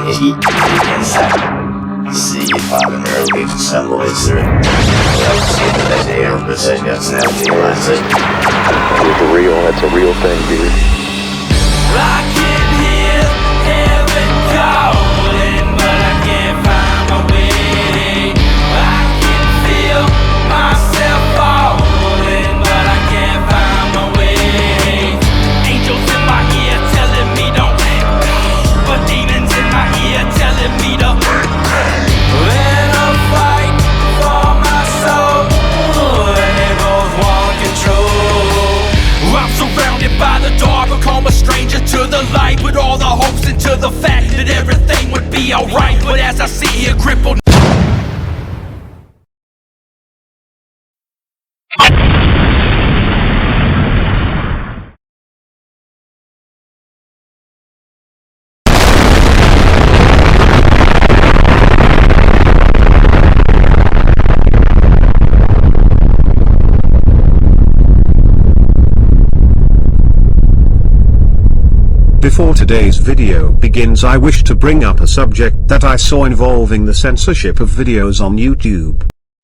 一联赛是发给全部的资源，要现在这样的这个资料给完整。It's real. That's a real thing, dude. I can hear heaven calling, but I can't find my way. I can feel myself falling, but I can't find my way. Angels in my ear telling me don't let go, but demons in my ear telling me to let them fight for my soul. And they both want control. I'm surrounded by the dark, become a stranger to the light, with all the hopes into the fact that everything would be alright. But as I sit here crippled, Before today's video begins, I wish to bring up a subject that I saw involving the censorship of videos on YouTube.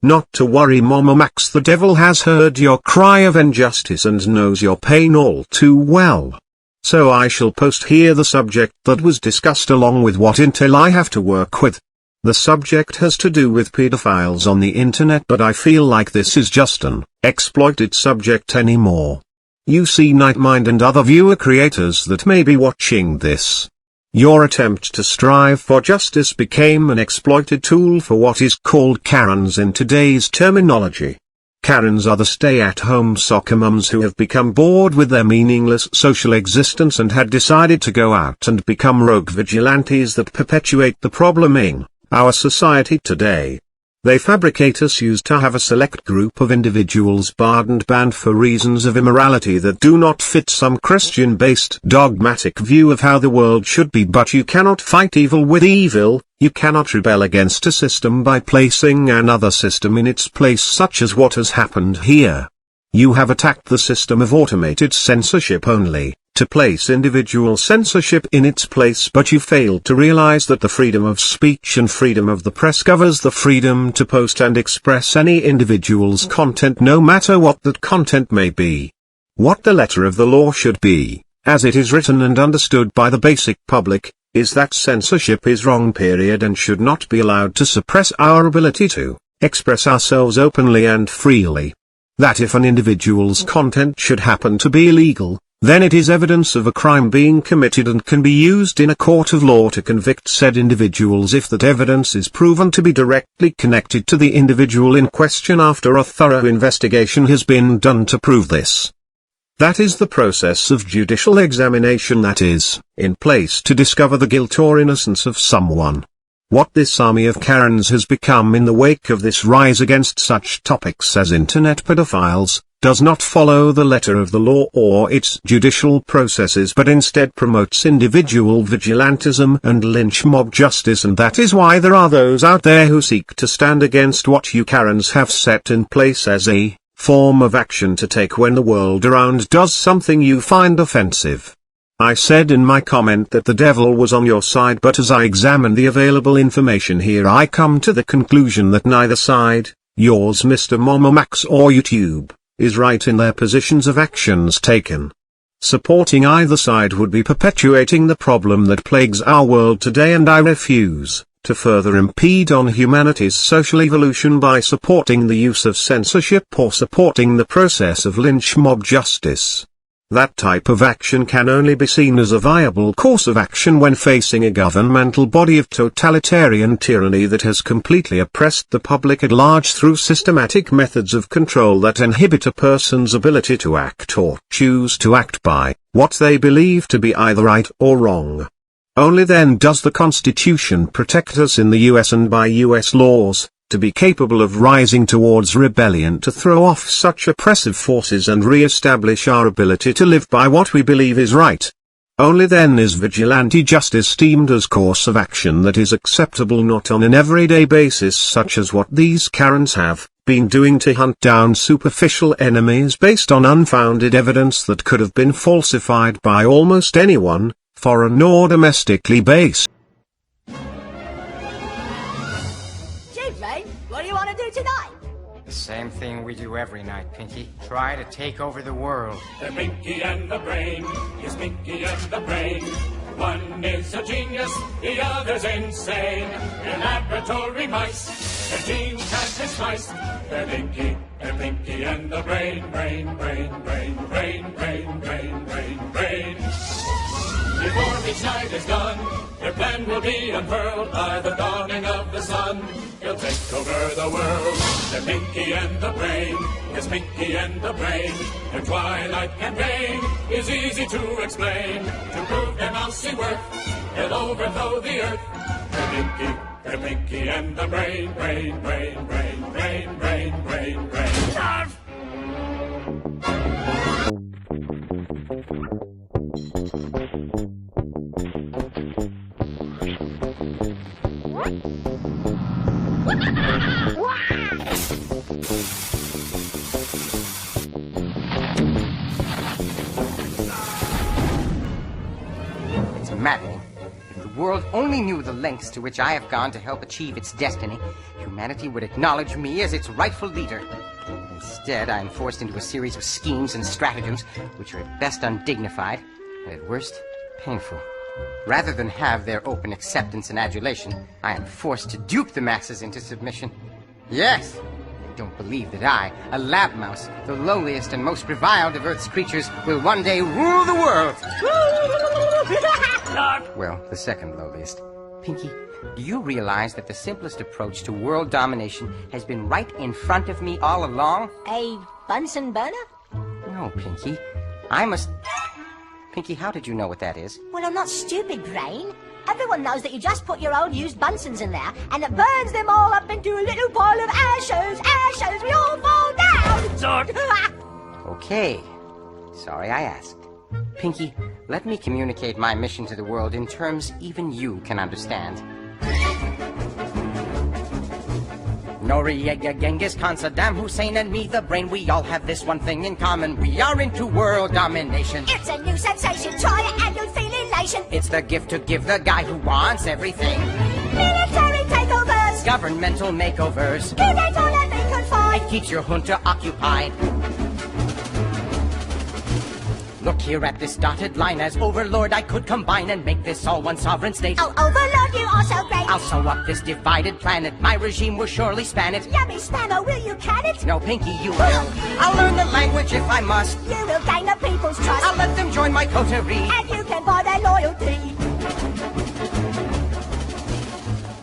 Not to worry, Mama Max, the devil has heard your cry of injustice and knows your pain all too well. So I shall post here the subject that was discussed along with what intel I have to work with. The subject has to do with pedophiles on the internet, but I feel like this is just an exploited subject anymore. You see, Nightmind and other viewer creators that may be watching this. Your attempt to strive for justice became an exploited tool for what is called Karens in today's terminology. Karens are the stay-at-home soccer mums who have become bored with their meaningless social existence and had decided to go out and become rogue vigilantes that perpetuate the problem in our society today. They fabricate issues to have a select group of individuals barred and banned for reasons of immorality that do not fit some Christian-based dogmatic view of how the world should be. But you cannot fight evil with evil, you cannot rebel against a system by placing another system in its place, such as what has happened here. You have attacked the system of automated censorship only to place individual censorship in its place, but you failed to realize that the freedom of speech and freedom of the press covers the freedom to post and express any individual's content, no matter what that content may be. What the letter of the law should be, as it is written and understood by the basic public, is that censorship is wrong, period, and should not be allowed to suppress our ability to express ourselves openly and freely. That if an individual's content should happen to be illegal, then it is evidence of a crime being committed and can be used in a court of law to convict said individuals if that evidence is proven to be directly connected to the individual in question after a thorough investigation has been done to prove this. That is the process of judicial examination that is in place to discover the guilt or innocence of someone. What this army of Karens has become in the wake of this rise against such topics as internet pedophiles, does not follow the letter of the law or its judicial processes, but instead promotes individual vigilantism and lynch mob justice, and that is why there are those out there who seek to stand against what you Karens have set in place as a form of action to take when the world around does something you find offensive. I said in my comment that the devil was on your side, but as I examine the available information here, I come to the conclusion that neither side, yours Mr. Mama Max or YouTube, is right in their positions of actions taken. Supporting either side would be perpetuating the problem that plagues our world today, and I refuse to further impede on humanity's social evolution by supporting the use of censorship or supporting the process of lynch mob justice. That type of action can only be seen as a viable course of action when facing a governmental body of totalitarian tyranny that has completely oppressed the public at large through systematic methods of control that inhibit a person's ability to act or choose to act by what they believe to be either right or wrong. Only then does the Constitution protect us in the US and by US laws, to be capable of rising towards rebellion to throw off such oppressive forces and re-establish our ability to live by what we believe is right. Only then is vigilante justice deemed as course of action that is acceptable, not on an everyday basis such as what these Karens have been doing to hunt down superficial enemies based on unfounded evidence that could have been falsified by almost anyone, foreign or domestically based. The same thing we do every night, Pinky. Try to take over the world. They're Pinky and the Brain. Yes, Pinky and the Brain. One is a genius, the other's insane. They're laboratory mice. Their genes have been spliced. They're Pinky and the Brain. Brain, brain, brain, brain, brain, brain, brain, brain. Before each night is done, their plan will be unfurled by the dawning of the sun. He'll take over the world. They're Pinky and the Brain. Yes, Pinky and the Brain. Their twilight campaign is easy to explain. To prove their mousy worth, they'll overthrow the earth. They're Pinky and the Brain. Brain, brain, brain, brain, brain, brain, brain. It's maddening. If the world only knew the lengths to which I have gone to help achieve its destiny, humanity would acknowledge me as its rightful leader. Instead, I am forced into a series of schemes and stratagems which are at best undignified, and at worst, painful. Rather than have their open acceptance and adulation, I am forced to dupe the masses into submission. Yes! I don't believe that I, a lab mouse, the lowliest and most reviled of Earth's creatures, will one day rule the world! Well, the second lowliest. Pinky, do you realize that the simplest approach to world domination has been right in front of me all along? A Bunsen burner? No, Pinky. I must... Pinky, how did you know what that is? Well, I'm not stupid, Brain. Everyone knows that you just put your old used Bunsens in there, and it burns them all up into a little pile of ashes. Ashes, we all fall down! Zork! Okay. Sorry I asked. Pinky, let me communicate my mission to the world in terms even you can understand. Noriega, Genghis Khan, Saddam Hussein, and me, the Brain, we all have this one thing in common. We are into world domination. It's a new sensation, try it and you'll feel elation. It's the gift to give the guy who wants everything. Military takeovers, Governmental makeovers. keep it all and be confined. It keeps your junta occupied. Look here at this dotted line. As overlord, I could combine and make this all one sovereign state. Oh, Overlord, you are so great. I'll sew up this divided planet. My regime will surely span it. Yummy spammer, will you can it? No, Pinky, you will. I'll learn the language if I must. You will gain the people's trust. I'll let them join my coterie. And you can buy their loyalty.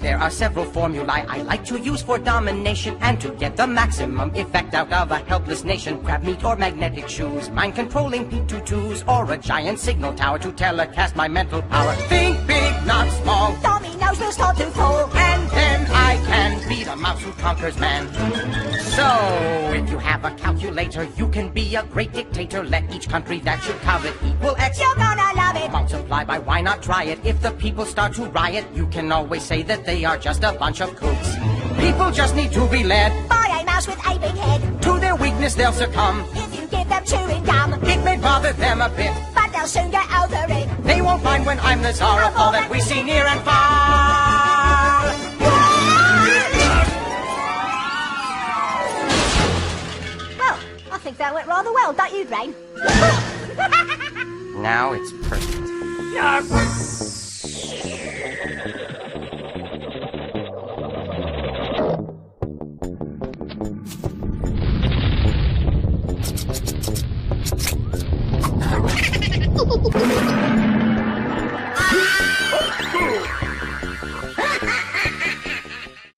There are several formulae I like to use for domination and to get the maximum effect out of a helpless nation. Crab meat or magnetic shoes, mind-controlling P-22s, or a giant signal tower to telecast my mental power. Think big, not small. Dominoes will start to fall. And then I can be the mouse who conquers man. So, if you have a calculator, you can be a great dictator. Let each country that you covet equal X. You're gonna love it. Multiply by why not try it? If the people start to riot, you can always say that they are just a bunch of kooks. People just need to be led Buy a mouse with a big head. to their weakness, they'll succumb. If you give them chewing gum, It may bother them a bit. but they'll soon get over it. They won't mind when I'm the czar of all that we see near and far. Well, I think that went rather well, don't you, Brain? Now it's perfect.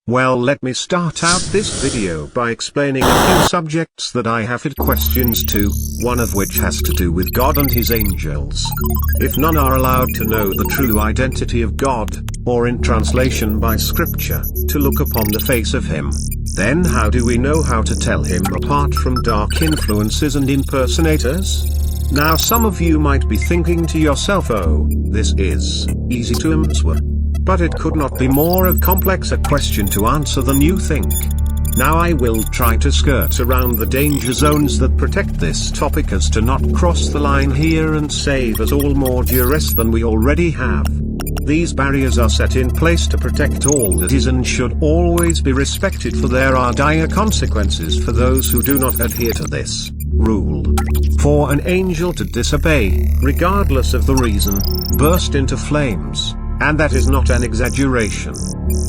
Well, let me start out this video by explaining a few subjects that I have had questions to, one of which has to do with God and his angels. If none are allowed to know the true identity of God, or in translation by scripture, to look upon the face of him, then how do we know how to tell him apart from dark influences and impersonators? Now some of you might be thinking to yourself, oh, this is easy to answer. But it could not be more of complex a question to answer than you think. Now I will try to skirt around the danger zones that protect this topic as to not cross the line here and save us all more duress than we already have. These barriers are set in place to protect all that is and should always be respected, for there are dire consequences for those who do not adhere to this rule. For an angel to disobey, regardless of the reason, burst into flames, and that is not an exaggeration.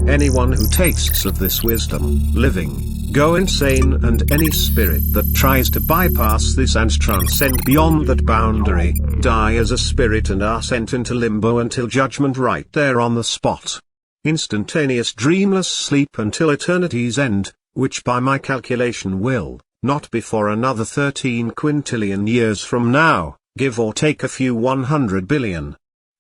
Anyone who tastes of this wisdom, living, go insane, and any spirit that tries to bypass this and transcend beyond that boundary, die as a spirit and are sent into limbo until judgment right there on the spot. Instantaneous dreamless sleep until eternity's end, which by my calculation will, not before another 13 quintillion years from now, give or take a few 100 billion.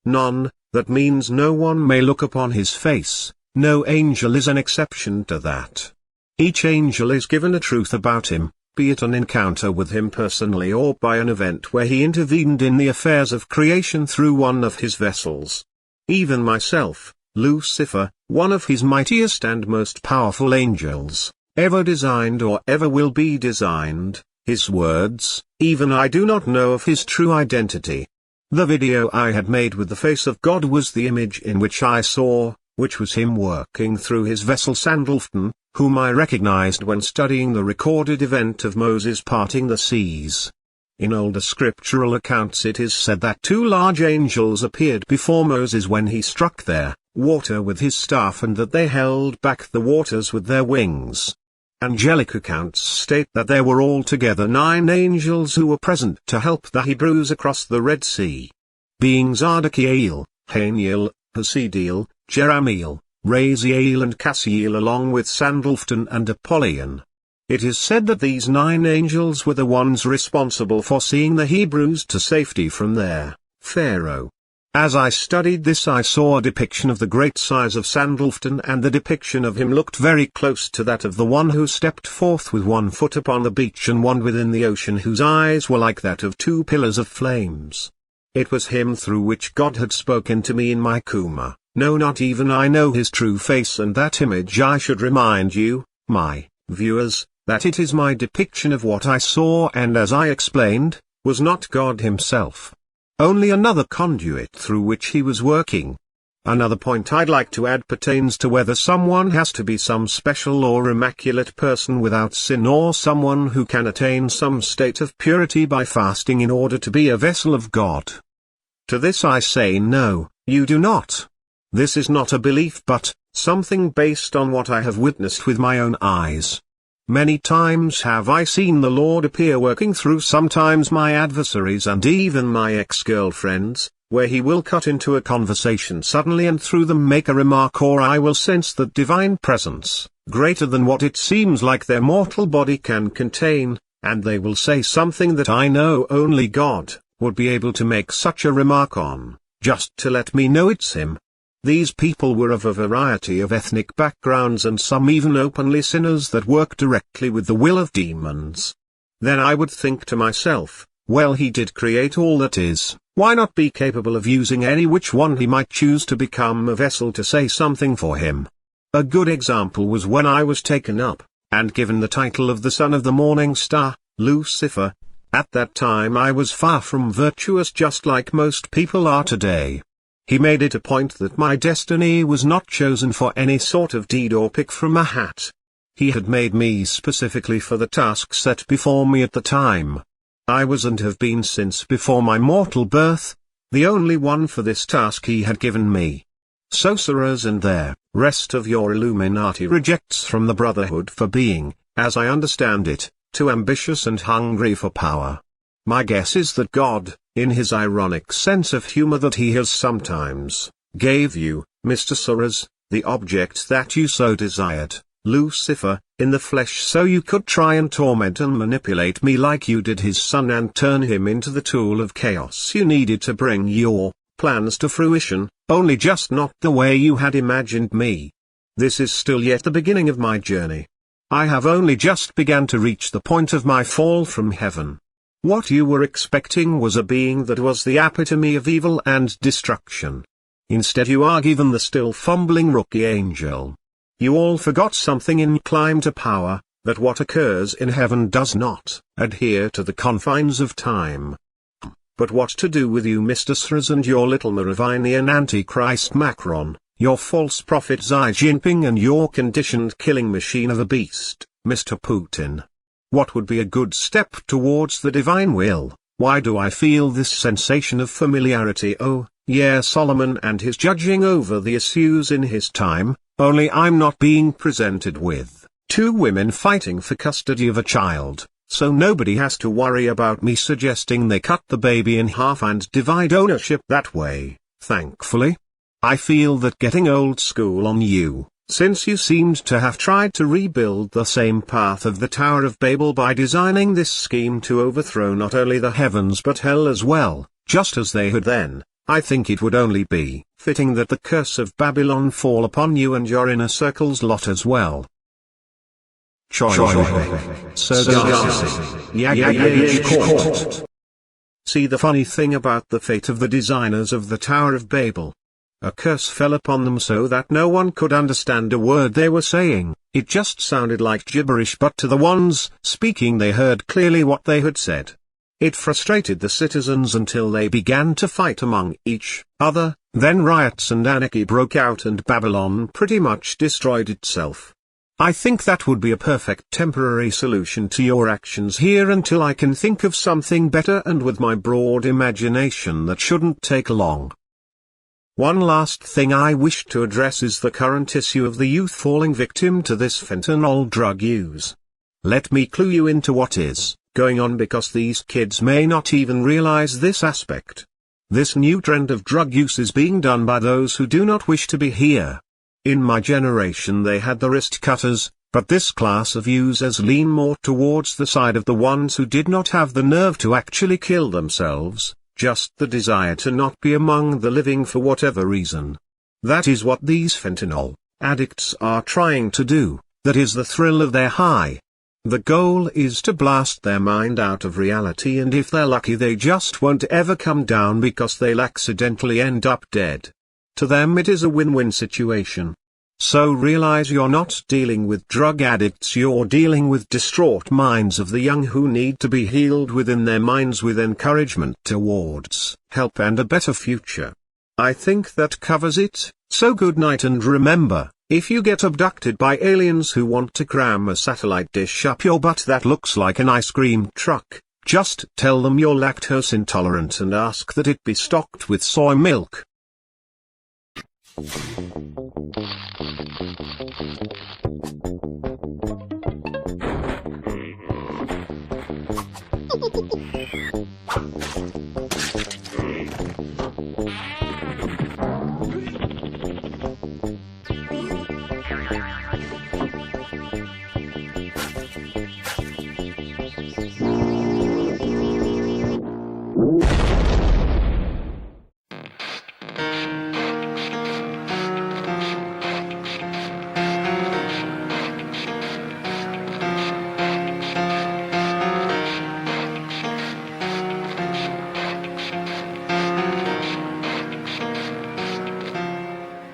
None, that means no one may look upon his face, no angel is an exception to that. Each angel is given a truth about him, be it an encounter with him personally or by an event where he intervened in the affairs of creation through one of his vessels. Even myself, Lucifer, one of his mightiest and most powerful angels, ever designed or ever will be designed, his words, even I do not know of his true identity. The video I had made with the face of God was the image in which I saw, which was him working through his vessel Sandalphon, whom I recognized when studying the recorded event of Moses parting the seas. In older scriptural accounts it is said that two large angels appeared before Moses when he struck their water with his staff, and that they held back the waters with their wings. Angelic accounts state that there were altogether 9 angels who were present to help the Hebrews across the Red Sea. Being Zardakiel, Haniel, Hasidiel, Jeramiel, Raziel and Cassiel, along with Sandalphon and Apollyon. It is said that these 9 angels were the ones responsible for seeing the Hebrews to safety from their Pharaoh. As I studied this, I saw a depiction of the great size of Sandalphon, and the depiction of him looked very close to that of the one who stepped forth with one foot upon the beach and one within the ocean, whose eyes were like that of 2 pillars of flames. It was him through which God had spoken to me in my coma. No, not even I know his true face, and that image, I should remind you, my viewers, that it is my depiction of what I saw, and as I explained, was not God himself. Only another conduit through which he was working. Another point I'd like to add pertains to whether someone has to be some special or immaculate person without sin, or someone who can attain some state of purity by fasting in order to be a vessel of God. To this I say no, you do not. This is not a belief but something based on what I have witnessed with my own eyes. Many times have I seen the Lord appear working through sometimes my adversaries and even my ex-girlfriends, where he will cut into a conversation suddenly and through them make a remark, or I will sense that divine presence, greater than what it seems like their mortal body can contain, and they will say something that I know only God would be able to make such a remark on, just to let me know it's him. These people were of a variety of ethnic backgrounds, and some even openly sinners that work directly with the will of demons. Then I would think to myself, well, he did create all that is, why not be capable of using any which one he might choose to become a vessel to say something for him? A good example was when I was taken up, and given the title of the Son of the Morning Star, Lucifer. At that time I was far from virtuous, just like most people are today. He made it a point that my destiny was not chosen for any sort of deed or pick from a hat. He had made me specifically for the task set before me at the time. I was and have been since before my mortal birth, the only one for this task he had given me. Sorcerers and their rest of your Illuminati rejects from the Brotherhood for being, as I understand it, too ambitious and hungry for power. My guess is that God, in his ironic sense of humor that he has sometimes, gave you, Mr. Sorcerers, the object that you so desired, Lucifer, in the flesh, so you could try and torment and manipulate me like you did his son, and turn him into the tool of chaos you needed to bring your plans to fruition, only just not the way you had imagined me. This is still yet the beginning of my journey. I have only just begun to reach the point of my fall from heaven. What you were expecting was a being that was the epitome of evil and destruction. Instead you are given the still fumbling rookie angel. You all forgot something in climb to power, that what occurs in heaven does not adhere to the confines of time. But what to do with you, Mr. Sres, and your little Merovingian Antichrist Macron, your false prophet Xi Jinping, and your conditioned killing machine of a beast, Mr. Putin? What would be a good step towards the divine will? Why do I feel this sensation of familiarity? Oh, yeah, Solomon and his judging over the issues in his time, only I'm not being presented with two women fighting for custody of a child, so nobody has to worry about me suggesting they cut the baby in half and divide ownership that way, thankfully. I feel that getting old school on you, since you seemed to have tried to rebuild the same path of the Tower of Babel by designing this scheme to overthrow not only the heavens but hell as well, just as they had then. I think it would only be fitting that the curse of Babylon fall upon you and your inner circle's lot as well. See the funny thing about the fate of the designers of the Tower of Babel. A curse fell upon them so that no one could understand a word they were saying. It just sounded like gibberish, but to the ones speaking they heard clearly what they had said. It frustrated the citizens until they began to fight among each other, then riots and anarchy broke out and Babylon pretty much destroyed itself. I think that would be a perfect temporary solution to your actions here until I can think of something better, and with my broad imagination that shouldn't take long. One last thing I wish to address is the current issue of the youth falling victim to this fentanyl drug use. Let me clue you into what is going on, because these kids may not even realize this aspect. This new trend of drug use is being done by those who do not wish to be here. In my generation they had the wrist cutters, but this class of users lean more towards the side of the ones who did not have the nerve to actually kill themselves, just the desire to not be among the living for whatever reason. That is what these fentanyl addicts are trying to do, that is the thrill of their high. The goal is to blast their mind out of reality, and if they're lucky they just won't ever come down because they'll accidentally end up dead. To them it is a win-win situation. So realize you're not dealing with drug addicts, you're dealing with distraught minds of the young who need to be healed within their minds with encouragement towards help and a better future. I think that covers it, so good night, and remember, if you get abducted by aliens who want to cram a satellite dish up your butt that looks like an ice cream truck, just tell them you're lactose intolerant and ask that it be stocked with soy milk.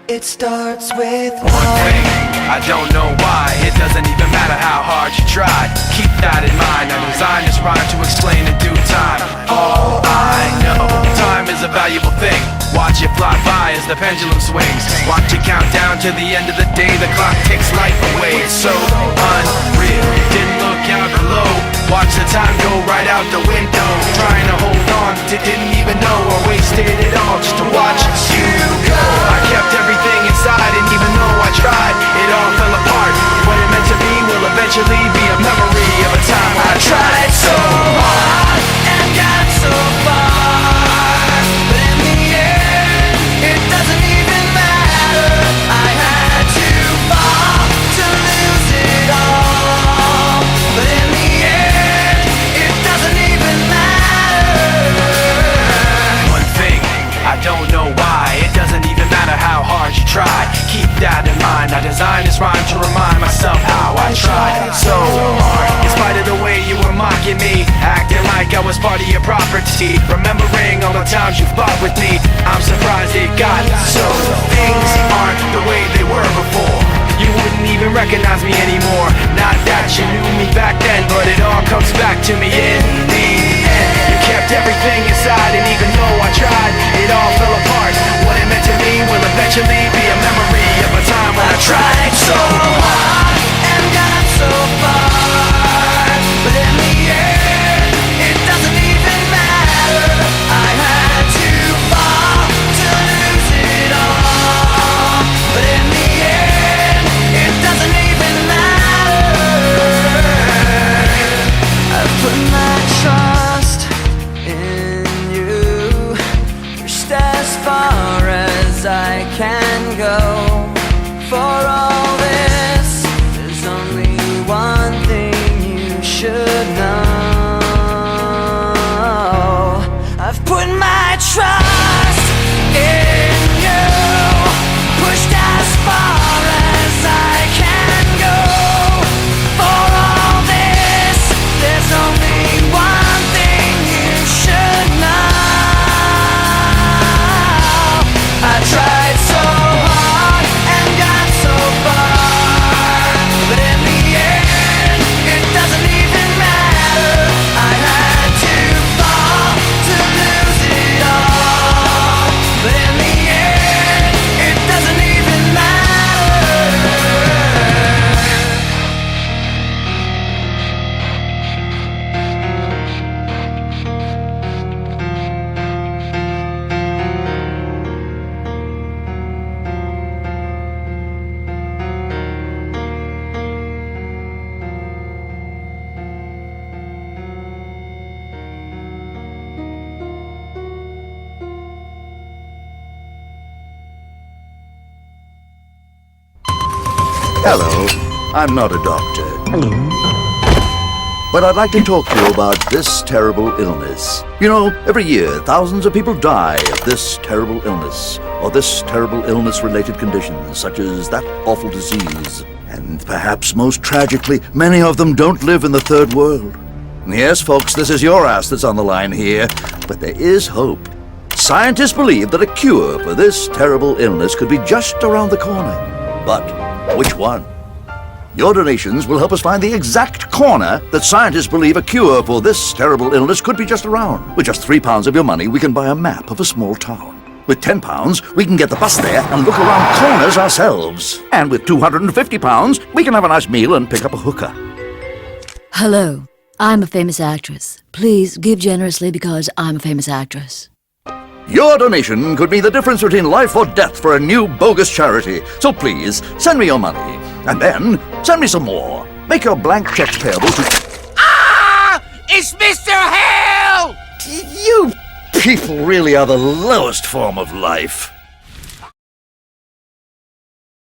It starts with one thing, I don't know why. It doesn't even matter how hard you try. Keep that in mind, I designed this rhyme to explain in due time. All I know, time is a valuable thing. Watch it fly by as the pendulum swings. Watch it count down to the end of the day. The clock takes life away, it's so unreal. Didn't look out below, watch the time go right out the window. Trying to hold on to didn't even know I wasted it all just to watch you go. I kept everything inside, and even though I tried, it all fell apart. What it meant to be will eventually be a memory of a time I tried so hard and got so far, but in the end, it doesn't even matter. I had to fall to lose it all, but in the end, it doesn't even matter. One thing, I don't know why, it doesn't even matter how hard you try. Keep that in mind, I designed this rhyme to remind myself how I tried so hard. In spite of the way you were mocking me, acting like I was part of your property, remembering all the times you fought with me, I'm surprised it got so. Things aren't the way they were before. You wouldn't even recognize me anymore. Not that you knew me back then, but it all comes back to me in the end. You kept kept everything inside, and even though I tried, it all fell apart. What it meant to me will eventually be a memory of a time when I tried so hard and got so far, but in the end, it doesn't even matter. I had to fall to lose it all, but in the end, it doesn't even matter. I've put my trust in you, pushed as far as I can go. For all this, there's only one thing you should know. I've put my trust in you, pushed as far as I can go. For all this, there's only one thing you should know. I tried so hard and got so far, but in the end, it doesn't even matter. I had to fall to lose it all, but in the end, it doesn't even matter. Hello, I'm not a doctor. But I'd like to talk to you about this terrible illness. You know, every year, thousands of people die of this terrible illness, or this terrible illness-related conditions, such as that awful disease. And perhaps most tragically, many of them don't live in the third world. Yes, folks, this is your ass that's on the line here, but there is hope. Scientists believe that a cure for this terrible illness could be just around the corner. But which one? Your donations will help us find the exact corner that scientists believe a cure for this terrible illness could be just around. With just £3 of your money, we can buy a map of a small town. With £10, we can get the bus there and look around corners ourselves. And with £250, we can have a nice meal and pick up a hooker. Hello, I'm a famous actress. Please give generously because I'm a famous actress. Your donation could be the difference between life or death for a new bogus charity. So please, send me your money. And then, send me some more. Make your blank checks payable to... Ah! It's Mr. Hale! You people really are the lowest form of life.